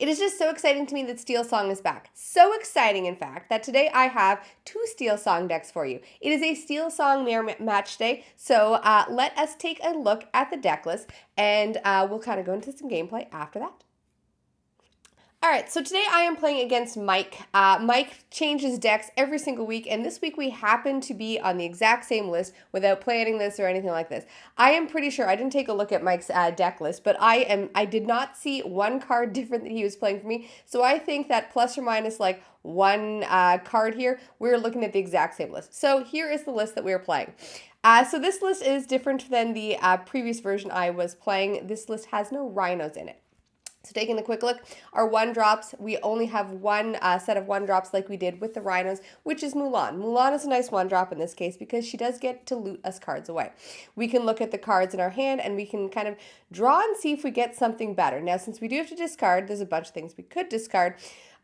It is just so exciting to me that Steel Song is back. So exciting, in fact, that today I have 2 Steel Song decks for you. It is a Steel Song mirror match day, so let us take a look at the deck list, and we'll kind of go into some gameplay after that. Alright, so today I am playing against Mike. Mike changes decks every single week, and this week we happen to be on the exact same list without planning this or anything like this. I am pretty sure, I didn't take a look at Mike's deck list, but I did not see one card different that he was playing for me, so I think that plus or minus like one card here, we're looking at the exact same list. So here is the list that we're playing. So this list is different than the previous version I was playing. This list has no rhinos in it. So taking a quick look, our 1-drops, we only have one set of 1-drops like we did with the rhinos, which is Mulan. Mulan is a nice 1-drop in this case because she does get to loot us cards away. We can look at the cards in our hand and we can kind of draw and see if we get something better. Now, since we do have to discard, there's a bunch of things we could discard.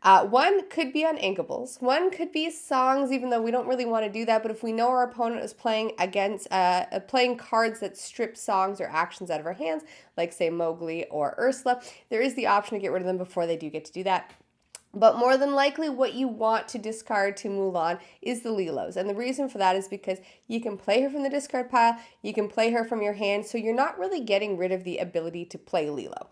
One could be uninkables. One could be songs, even though we don't really want to do that. But if we know our opponent is playing against playing cards that strip songs or actions out of our hands, like say Mowgli or Ursula, there is the option to get rid of them before they do get to do that. But more than likely, what you want to discard to Mulan is the Lilos. And the reason for that is because you can play her from the discard pile, you can play her from your hand, so you're not really getting rid of the ability to play Lilo.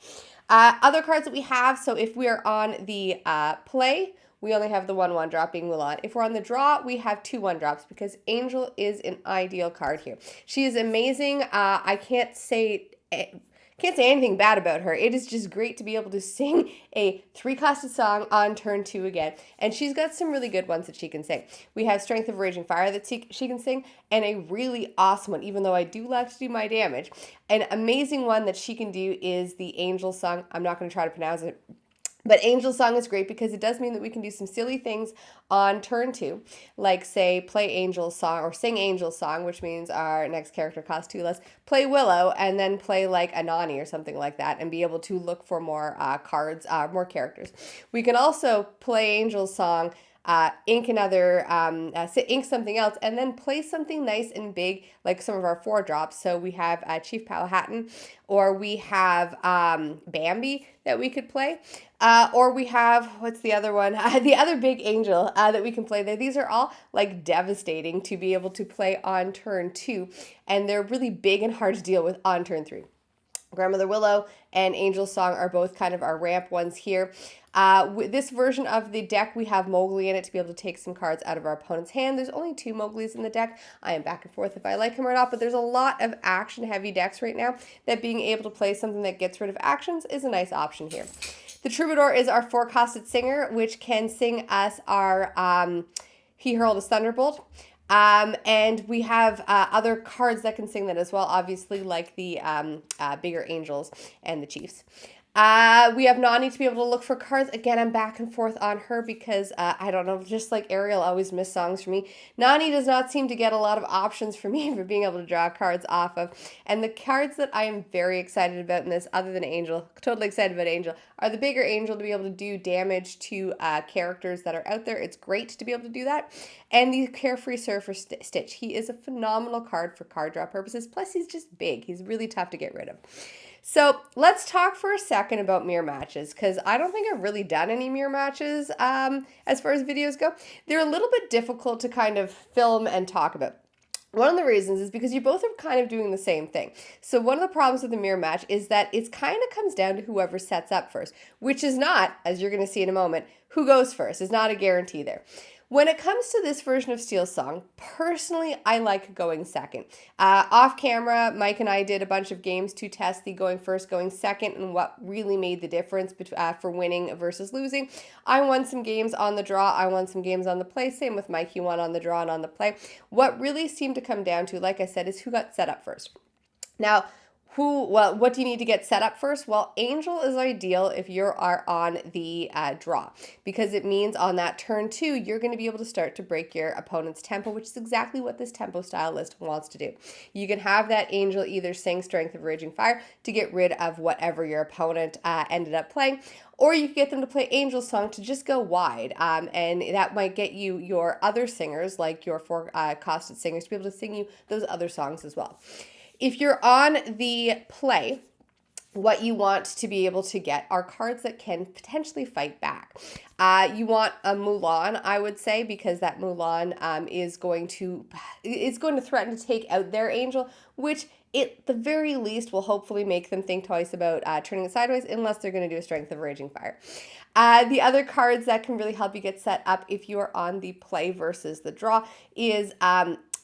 Other cards that we have, so if we are on the play, we only have the 1/1-drop being Mulan. If we're on the draw, we have 2 1-drops because Angel is an ideal card here. She is amazing. I can't say anything bad about her. It is just great to be able to sing a 3-costed song on turn 2 again. And she's got some really good ones that she can sing. We have Strength of Raging Fire that she can sing, and a really awesome one, even though I do love to do my damage. An amazing one that she can do is the Angel Song. I'm not going to try to pronounce it. But Angel Song is great because it does mean that we can do some silly things on turn 2, like say play Angel Song or sing Angel Song, which means our next character costs 2 less, play Willow, and then play like a Nani or something like that and be able to look for more cards, more characters. We can also play Angel Song, ink another, ink something else, and then play something nice and big, like some of our 4-drops. So we have Chief Powhatan, or we have Bambi that we could play, or we have, what's the other one? The other big angel that we can play there. These are all like devastating to be able to play on turn 2, and they're really big and hard to deal with on turn 3. Grandmother Willow and Angel Song are both kind of our ramp ones here. With this version of the deck, we have Mowgli in it to be able to take some cards out of our opponent's hand. There's only 2 Mowglis in the deck. I am back and forth if I like him or not, but there's a lot of action-heavy decks right now that being able to play something that gets rid of actions is a nice option here. The Troubadour is our 4-costed singer, which can sing us our He Hurled His Thunderbolt. And we have other cards that can sing that as well, obviously, like the bigger angels and the chiefs. We have Nani to be able to look for cards. Again, I'm back and forth on her because, I don't know, just like Ariel always missed songs for me. Nani does not seem to get a lot of options for me for being able to draw cards off of. And the cards that I am very excited about in this, other than Angel, totally excited about Angel, are the bigger Angel to be able to do damage to characters that are out there. It's great to be able to do that. And the Carefree Surfer Stitch. He is a phenomenal card for card draw purposes. Plus, he's just big. He's really tough to get rid of. So let's talk for a second about mirror matches, because I don't think I've really done any mirror matches as far as videos go. They're a little bit difficult to kind of film and talk about. One of the reasons is because you both are kind of doing the same thing. So one of the problems with the mirror match is that it kind of comes down to whoever sets up first, which is not, as you're going to see in a moment, who goes first. It's not a guarantee there. When it comes to this version of Steel Song, personally, I like going second. Off camera, Mike and I did a bunch of games to test the going first, going second, and what really made the difference for winning versus losing. I won some games on the draw. I won some games on the play. Same with Mike. He won on the draw and on the play. What really seemed to come down to, like I said, is who got set up first. Now, what do you need to get set up first? Well, Angel is ideal if you are on the draw, because it means on that turn 2, you're going to be able to start to break your opponent's tempo, which is exactly what this tempo style list wants to do. You can have that Angel either sing Strength of Raging Fire to get rid of whatever your opponent ended up playing, or you can get them to play Angel Song to just go wide, and that might get you your other singers, like your 4-costed singers, to be able to sing you those other songs as well. If you're on the play, what you want to be able to get are cards that can potentially fight back. You want a Mulan, I would say, because that Mulan is going to threaten to take out their angel, which at the very least will hopefully make them think twice about turning it sideways, unless they're going to do a Strength of Raging Fire. The other cards that can really help you get set up if you are on the play versus the draw is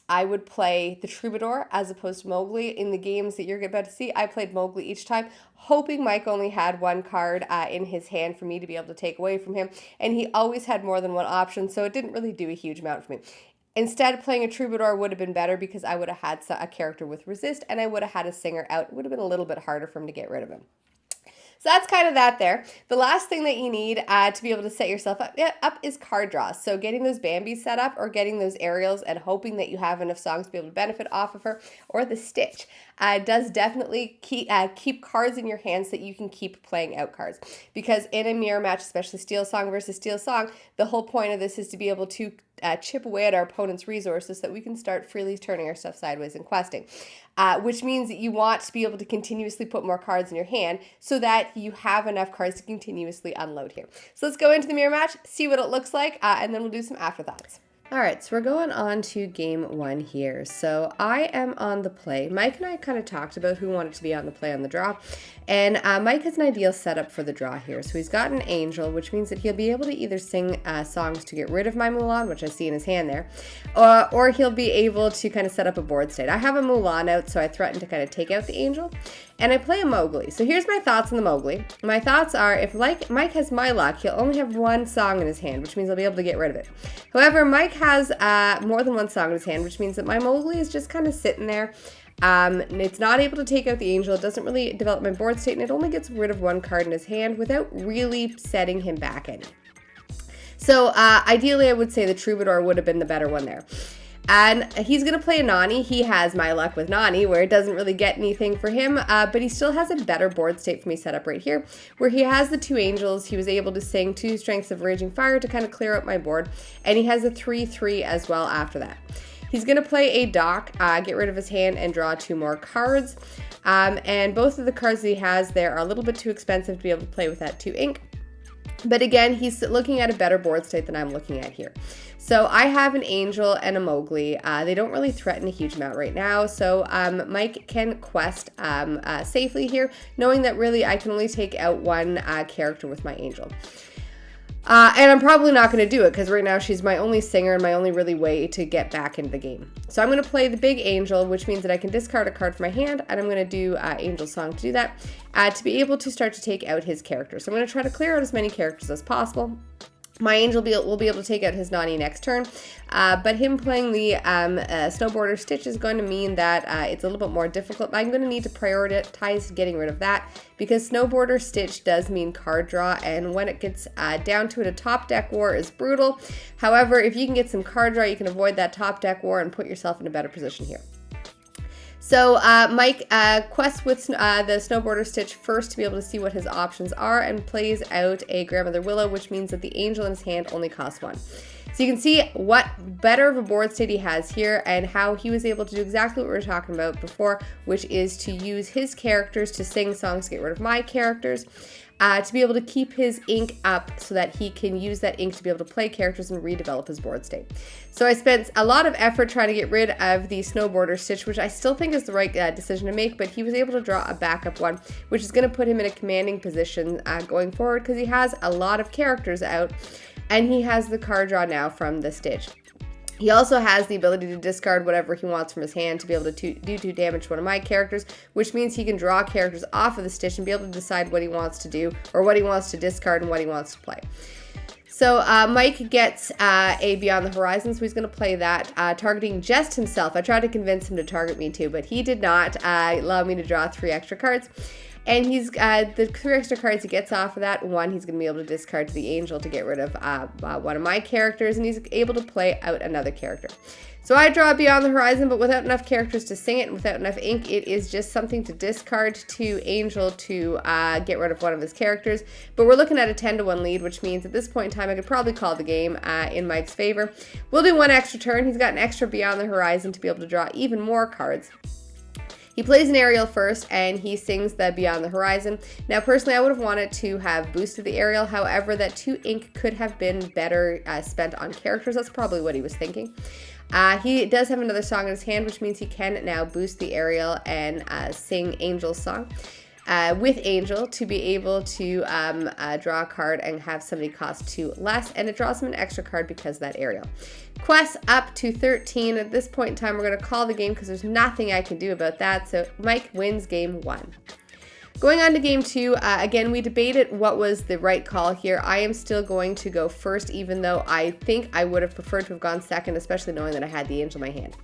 I would play the Troubadour as opposed to Mowgli. In the games that you're about to see, I played Mowgli each time, hoping Mike only had one card in his hand for me to be able to take away from him, and he always had more than one option, so it didn't really do a huge amount for me. Instead, playing a Troubadour would have been better because I would have had a character with resist, and I would have had a singer out. It would have been a little bit harder for him to get rid of him. So that's kind of that there. The last thing that you need to be able to set yourself up is card draws. So getting those Bambis set up or getting those Ariels and hoping that you have enough songs to be able to benefit off of her, or the Stitch, does definitely keep cards in your hands so that you can keep playing out cards. Because in a mirror match, especially Steel Song versus Steel Song, the whole point of this is to be able to chip away at our opponent's resources so that we can start freely turning our stuff sideways and questing. Which means that you want to be able to continuously put more cards in your hand so that you have enough cards to continuously unload here. So let's go into the mirror match, see what it looks like, and then we'll do some afterthoughts. All right, so we're going on to game one here. So I am on the play. Mike and I kind of talked about who wanted to be on the play on the draw. And Mike has an ideal setup for the draw here. So he's got an angel, which means that he'll be able to either sing songs to get rid of my Mulan, which I see in his hand there, or he'll be able to kind of set up a board state. I have a Mulan out, so I threaten to kind of take out the angel. And I play a Mowgli. So here's my thoughts on the Mowgli. My thoughts are, if Mike has my luck, he'll only have one song in his hand, which means he'll be able to get rid of it. However, Mike has more than one song in his hand, which means that my Mowgli is just kind of sitting there. It's not able to take out the angel. It doesn't really develop my board state, and it only gets rid of one card in his hand without really setting him back any. So ideally, I would say the Troubadour would have been the better one there. And he's going to play a Nani. He has my luck with Nani, where it doesn't really get anything for him, but he still has a better board state for me set up right here, where he has the two angels. He was able to sing 2 Strengths of Raging Fire to kind of clear out my board, and he has a 3/3 as well after that. He's going to play a Doc, get rid of his hand, and draw 2 more cards. And both of the cards that he has there are a little bit too expensive to be able to play with that 2 ink. But again, he's looking at a better board state than I'm looking at here. So I have an angel and a Mowgli. They don't really threaten a huge amount right now. So Mike can quest safely here, knowing that really I can only take out one character with my angel. And I'm probably not going to do it because right now she's my only singer and my only really way to get back into the game. So I'm going to play the big angel, which means that I can discard a card from my hand, and I'm going to do Angel Song to do that, to be able to start to take out his character. So I'm going to try to clear out as many characters as possible. My angel will be able to take out his Nani next turn, but him playing the Snowboarder Stitch is going to mean that it's a little bit more difficult. I'm going to need to prioritize getting rid of that because Snowboarder Stitch does mean card draw, and when it gets down to it, a top deck war is brutal. However, if you can get some card draw, you can avoid that top deck war and put yourself in a better position here. So Mike quests with the Snowboarder Stitch first to be able to see what his options are and plays out a Grandmother Willow, which means that the angel in his hand only costs 1. So you can see what better of a board state he has here and how he was able to do exactly what we were talking about before, which is to use his characters to sing songs to get rid of my characters. To be able to keep his ink up so that he can use that ink to be able to play characters and redevelop his board state. So I spent a lot of effort trying to get rid of the Snowboarder Stitch, which I still think is the right decision to make, but he was able to draw a backup one, which is going to put him in a commanding position going forward because he has a lot of characters out, and he has the card draw now from the Stitch. He also has the ability to discard whatever he wants from his hand to be able to do 2 damage to one of my characters, which means he can draw characters off of the Stitch and be able to decide what he wants to do or what he wants to discard and what he wants to play. So Mike gets a Beyond the Horizon, so he's going to play that, targeting just himself. I tried to convince him to target me too, but he did not allow me to draw 3 extra cards. And he's the 3 extra cards he gets off of that. 1, he's going to be able to discard to the angel to get rid of one of my characters, and he's able to play out another character. So I draw Beyond the Horizon, but without enough characters to sing it and without enough ink, it is just something to discard to Angel to get rid of one of his characters. But we're looking at a 10-1 lead, which means at this point in time, I could probably call the game in Mike's favor. We'll do 1 extra turn. He's got an extra Beyond the Horizon to be able to draw even more cards. He plays an aerial first, and he sings the Beyond the Horizon. Now, personally, I would have wanted to have boosted the aerial. However, that 2 ink could have been better spent on characters. That's probably what he was thinking. He does have another song in his hand, which means he can now boost the aerial and sing Angel's song. With Angel to be able to draw a card and have somebody cost 2 less, and it draws him an extra card because of that aerial. Quests up to 13. At this point in time, we're going to call the game because there's nothing I can do about that, so Mike wins game 1. Going on to game 2, again, we debated what was the right call here. I am still going to go first, even though I think I would have preferred to have gone second, especially knowing that I had the Angel in my hand.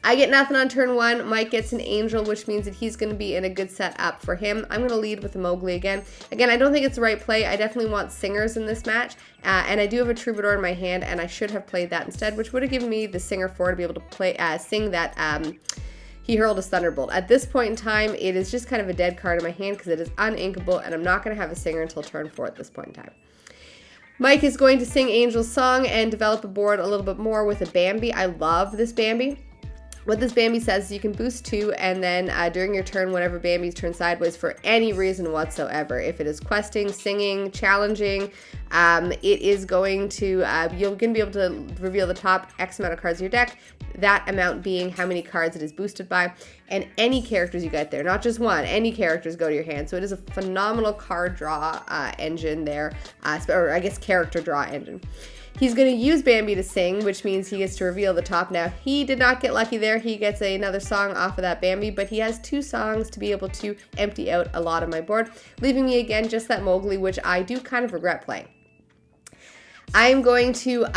I get nothing on turn 1. Mike gets an Angel, which means that he's going to be in a good setup for him. I'm going to lead with a Mowgli again. Again, I don't think it's the right play. I definitely want singers in this match, and I do have a Troubadour in my hand, and I should have played that instead, which would have given me the Singer 4 to be able to play sing that He Hurled His Thunderbolt. At this point in time, it is just kind of a dead card in my hand because it is uninkable, and I'm not going to have a singer until turn 4 at this point in time. Mike is going to sing Angel's song and develop a board a little bit more with a Bambi. I love this Bambi. What this Bambi says is you can boost 2, and then during your turn, whenever Bambi's turned sideways for any reason whatsoever, if it is questing, singing, challenging, it is going to, you're going to be able to reveal the top X amount of cards in your deck, that amount being how many cards it is boosted by, and any characters you get there, not just one, any characters go to your hand. So it is a phenomenal card draw engine there, or I guess character draw engine. He's going to use Bambi to sing, which means he gets to reveal the top. Now, he did not get lucky there. He gets another song off of that Bambi, but he has 2 songs to be able to empty out a lot of my board, leaving me again just that Mowgli, which I do kind of regret playing. I'm going to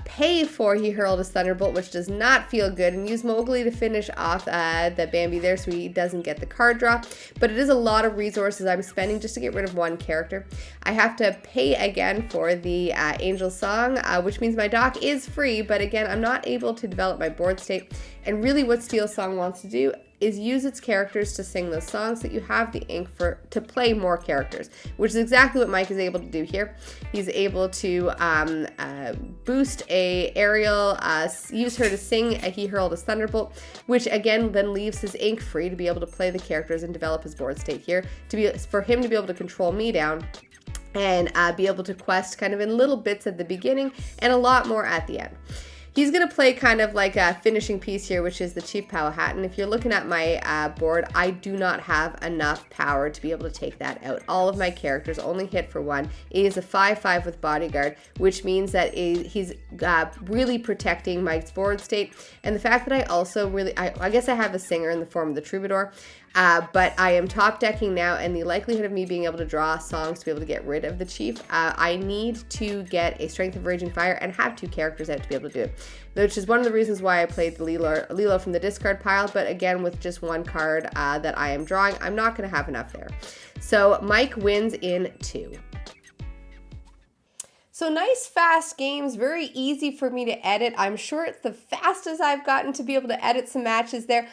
pay for He Hurled His Thunderbolt, which does not feel good, and use Mowgli to finish off the Bambi there so he doesn't get the card draw. But it is a lot of resources I'm spending just to get rid of one character. I have to pay again for the Angel song, which means my dock is free, but again, I'm not able to develop my board state. And really what Steel Song wants to do is use its characters to sing those songs so that you have the ink to play more characters, which is exactly what Mike is able to do here. He's able to boost a Ariel, use her to sing a He Hurled His Thunderbolt, which again then leaves his ink free to be able to play the characters and develop his board state here, for him to be able to control me down and be able to quest kind of in little bits at the beginning and a lot more at the end. He's going to play kind of like a finishing piece here, which is the Chief Powhatan. If you're looking at my board, I do not have enough power to be able to take that out. All of my characters only hit for 1. It is a 5/5 with Bodyguard, which means that he's really protecting Mike's board state. And the fact that I also really, I guess I have a singer in the form of the Troubadour, but I am top decking now, and the likelihood of me being able to draw songs to be able to get rid of the Chief, I need to get a Strength of Raging Fire and have 2 characters out to be able to do it, which is one of the reasons why I played the Lilo from the discard pile, but again, with just 1 card that I am drawing, I'm not going to have enough there. So Mike wins in 2. So nice fast games, very easy for me to edit. I'm sure it's the fastest I've gotten to be able to edit some matches there.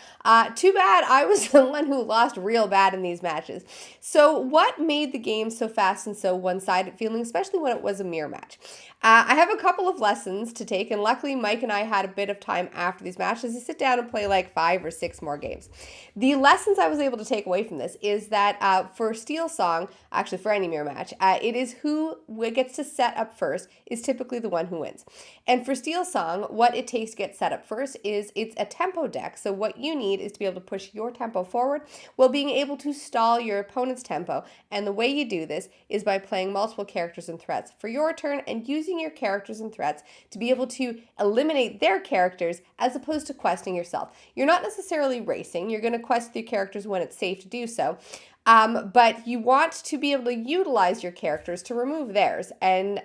Too bad I was the one who lost real bad in these matches. So what made the game so fast and so one-sided feeling, especially when it was a mirror match? I have a couple of lessons to take, and luckily Mike and I had a bit of time after these matches to sit down and play like 5 or 6 more games. The lessons I was able to take away from this is that for Steel Song, actually for any mirror match, it is who gets to set up first is typically the one who wins. And for Steel Song, what it takes to get set up first is it's a tempo deck. So what you need is to be able to push your tempo forward while being able to stall your opponent's tempo. And the way you do this is by playing multiple characters and threats for your turn and using your characters and threats to be able to eliminate their characters as opposed to questing yourself. You're not necessarily racing. You're going to quest your characters when it's safe to do so. But you want to be able to utilize your characters to remove theirs. And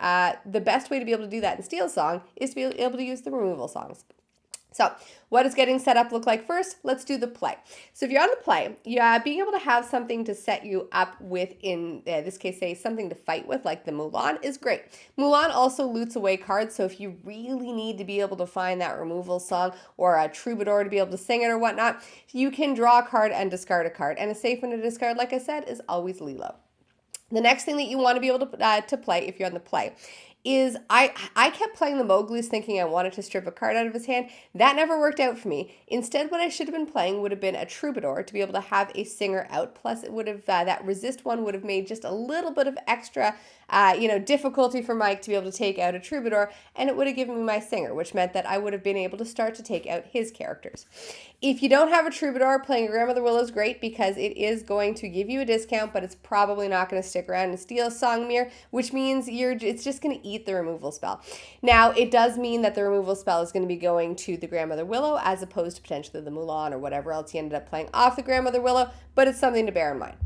the best way to be able to do that in Steel Song is to be able to use the removal songs. So what does getting set up look like first? Let's do the play. So if you're on the play, being able to have something to set you up with, in this case, say something to fight with, like the Mulan, is great. Mulan also loots away cards, so if you really need to be able to find that removal song or a Troubadour to be able to sing it or whatnot, you can draw a card and discard a card. And a safe one to discard, like I said, is always Lilo. The next thing that you want to be able to play, if you're on the play, is I kept playing the Mowgli's thinking I wanted to strip a card out of his hand. That never worked out for me. Instead, what I should have been playing would have been a Troubadour to be able to have a singer out. Plus, it would have that resist one would have made just a little bit of extra difficulty for Mike to be able to take out a Troubadour, and it would have given me my singer, which meant that I would have been able to start to take out his characters. If you don't have a Troubadour, playing a Grandmother Willow is great because it is going to give you a discount, but it's probably not going to stick around in Steel Song Mirror, which means it's just going to eat the removal spell. Now, it does mean that the removal spell is going to be going to the Grandmother Willow as opposed to potentially the Mulan or whatever else you ended up playing off the Grandmother Willow, but it's something to bear in mind.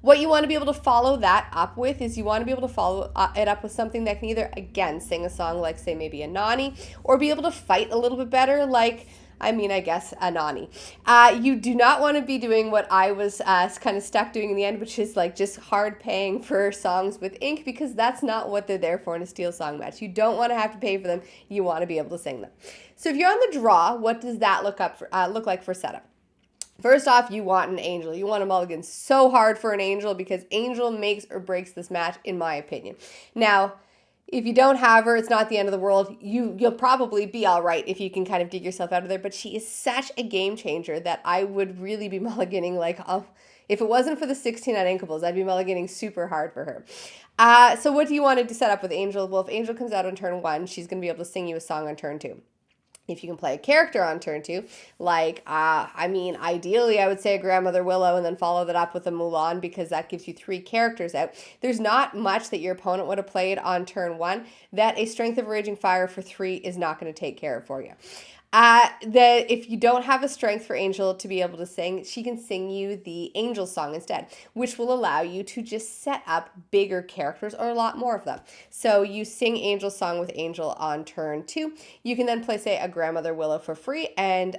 What you want to be able to follow that up with is you want to be able to follow it up with something that can either, again, sing a song like, say, maybe a Nani, or be able to fight a little bit better like, I guess, a Nani. You do not want to be doing what I was kind of stuck doing in the end, which is like just hard paying for songs with ink, because that's not what they're there for in a Steel Song match. You don't want to have to pay for them. You want to be able to sing them. So if you're on the draw, what does that look like for setup? First off, you want an Angel. You want to mulligan so hard for an Angel because Angel makes or breaks this match, in my opinion. Now, if you don't have her, it's not the end of the world. You'll probably be all right if you can kind of dig yourself out of there, but she is such a game changer that I would really be mulliganing like, if it wasn't for the 16 uninkables, I'd be mulliganing super hard for her. So what do you want to set up with Angel? Well, if Angel comes out on turn 1, she's going to be able to sing you a song on turn 2. If you can play a character on turn 2, like, ideally I would say a Grandmother Willow and then follow that up with a Mulan because that gives you 3 characters out. There's not much that your opponent would have played on turn 1 that a Strength of Raging Fire for 3 is not going to take care of for you. If you don't have a strength for Angel to be able to sing, she can sing you the Angel song instead, which will allow you to just set up bigger characters or a lot more of them. So you sing Angel song with Angel on turn 2. You can then play, say, a Grandmother Willow for free, and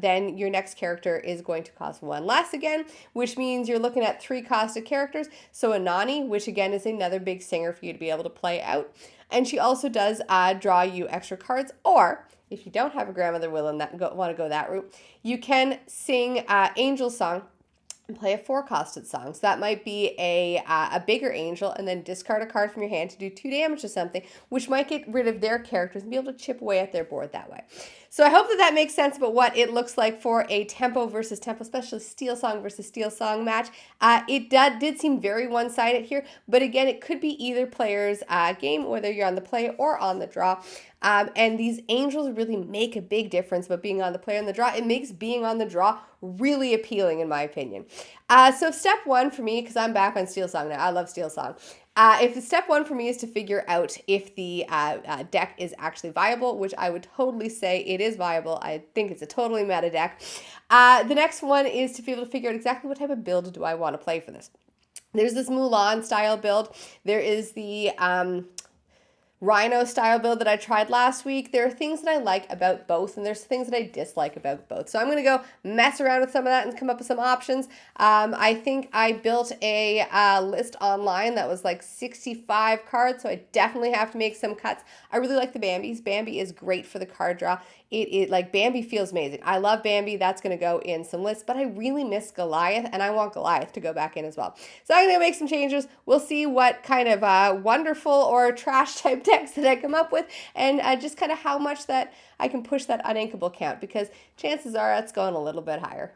then your next character is going to cost 1 less again, which means you're looking at 3 costed characters. So a Nani, which again is another big singer for you to be able to play out. And she also does draw you extra cards, or if you don't have a Grandmother Willow and want to go that route, you can sing Angel song and play a 4-costed song. So that might be a bigger Angel and then discard a card from your hand to do 2 damage to something, which might get rid of their characters and be able to chip away at their board that way. So I hope that makes sense about what it looks like for a tempo versus tempo, especially Steel Song versus Steel Song match. It did seem very one-sided here, but again, it could be either player's game, whether you're on the play or on the draw. And these Angels really make a big difference about being on the play or on the draw. It makes being on the draw really appealing, in my opinion. So step 1 for me, because I'm back on Steel Song now. I love Steel Song. If step 1 for me is to figure out if the deck is actually viable, which I would totally say it is viable. I think it's a totally meta deck. The next one is to be able to figure out exactly what type of build do I want to play for this. There's this Mulan style build. There is the Rhino style build that I tried last week. There are things that I like about both, and there's things that I dislike about both. So I'm going to go mess around with some of that and come up with some options. I think I built a list online that was like 65 cards, so I definitely have to make some cuts. I really like the Bambis. Bambi is great for the card draw. Like Bambi feels amazing. I love Bambi. That's going to go in some lists, but I really miss Goliath, and I want Goliath to go back in as well. So I'm going to make some changes. We'll see what kind of wonderful or trash type decks that I come up with, and just kind of how much that I can push that uninkable count, because chances are that's going a little bit higher.